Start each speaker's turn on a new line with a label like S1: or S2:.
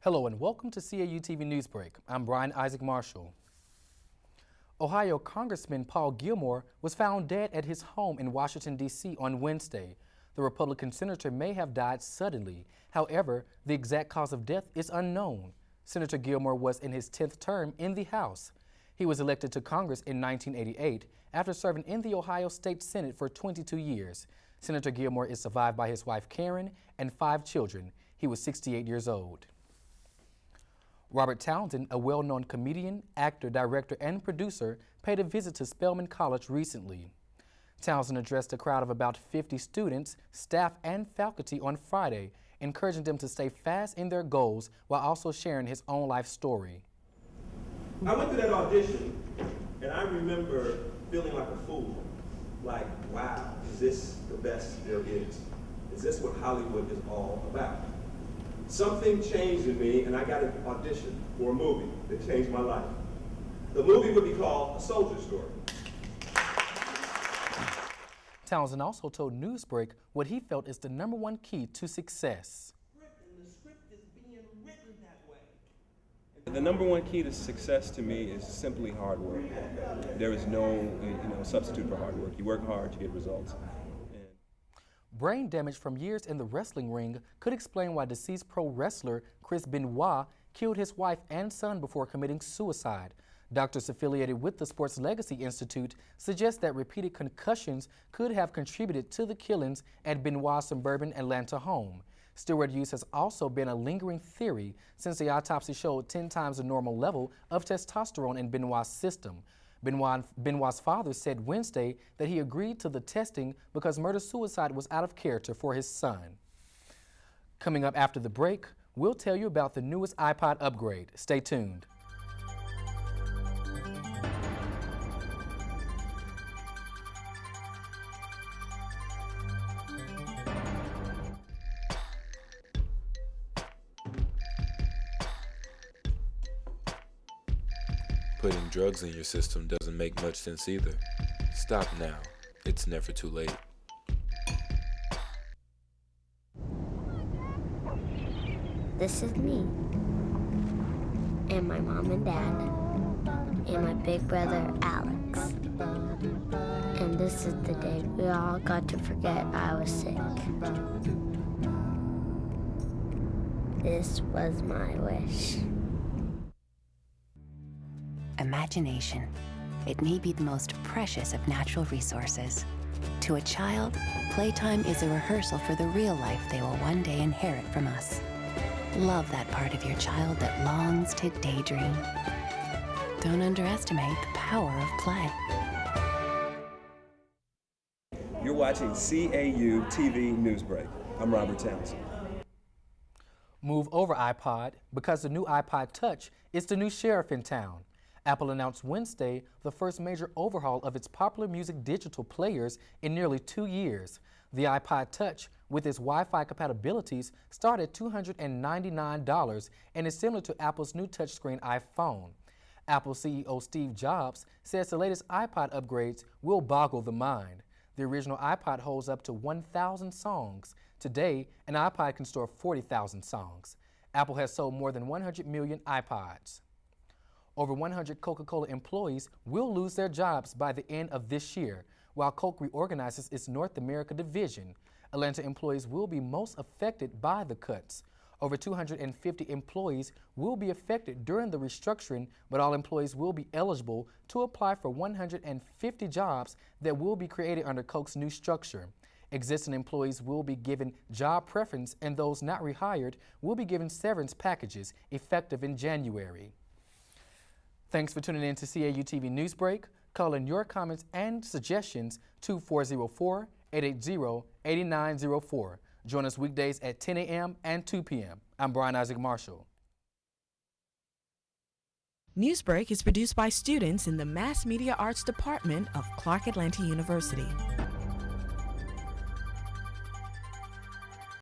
S1: Hello and welcome to CAU TV Newsbreak. I'm Brian Isaac Marshall. Ohio Congressman Paul Gilmore was found dead at his home in Washington, D.C. on Wednesday. The Republican senator may have died suddenly. However, the exact cause of death is unknown. Senator Gilmore was in his 10th term in the House. He was elected to Congress in 1988 after serving in the Ohio State Senate for 22 years. Senator Gilmore is survived by his wife Karen and 5 children. He was 68 years old. Robert Townsend, a well-known comedian, actor, director, and producer, paid a visit to Spelman College recently. Townsend addressed a crowd of about 50 students, staff, and faculty on Friday, encouraging them to stay fast in their goals while also sharing his own life story.
S2: I went to that audition, and I remember feeling like a fool. Like, wow, is this the best there is? Is this what Hollywood is all about? Something changed in me, and I got an audition for a movie that changed my life. The movie would be called A Soldier Story.
S1: Townsend also told Newsbreak what he felt is the #1 key to success.
S2: The script is being written that way.
S3: The #1 key to success to me is simply hard work. There is no substitute for hard work. You work hard, you get results.
S1: Brain damage from years in the wrestling ring could explain why deceased pro wrestler Chris Benoit killed his wife and son before committing suicide. Doctors affiliated with the Sports Legacy Institute suggest that repeated concussions could have contributed to the killings at Benoit's suburban Atlanta home. Steroid use has also been a lingering theory since the autopsy showed 10 times the normal level of testosterone in Benoit's system. Benoit's father said Wednesday that he agreed to the testing because murder-suicide was out of character for his son. Coming up after the break, we'll tell you about the newest iPod upgrade. Stay tuned.
S4: Putting drugs in your system doesn't make much sense either. Stop now. It's never too late.
S5: This is me, and my mom and dad, and my big brother Alex. And this is the day we all got to forget I was sick. This was my wish.
S6: Imagination. It may be the most precious of natural resources. To a child, playtime is a rehearsal for the real life they will one day inherit from us. Love that part of your child that longs to daydream. Don't underestimate the power of play.
S3: You're watching CAU TV Newsbreak. I'm Robert Townsend.
S1: Move over iPod because the new iPod Touch is the new sheriff in town. Apple announced Wednesday the first major overhaul of its popular music digital players in nearly 2 years. The iPod Touch, with its Wi-Fi compatibilities, started at $299 and is similar to Apple's new touchscreen iPhone. Apple CEO Steve Jobs says the latest iPod upgrades will boggle the mind. The original iPod holds up to 1,000 songs. Today, an iPod can store 40,000 songs. Apple has sold more than 100 million iPods. Over 100 Coca-Cola employees will lose their jobs by the end of this year, while Coke reorganizes its North America division. Atlanta employees will be most affected by the cuts. Over 250 employees will be affected during the restructuring, but all employees will be eligible to apply for 150 jobs that will be created under Coke's new structure. Existing employees will be given job preference, and those not rehired will be given severance packages effective in January. Thanks for tuning in to CAU TV Newsbreak. Call in your comments and suggestions to 404-880-8904. Join us weekdays at 10 a.m. and 2 p.m. I'm Brian Isaac Marshall.
S7: Newsbreak is produced by students in the Mass Media Arts Department of Clark Atlanta University.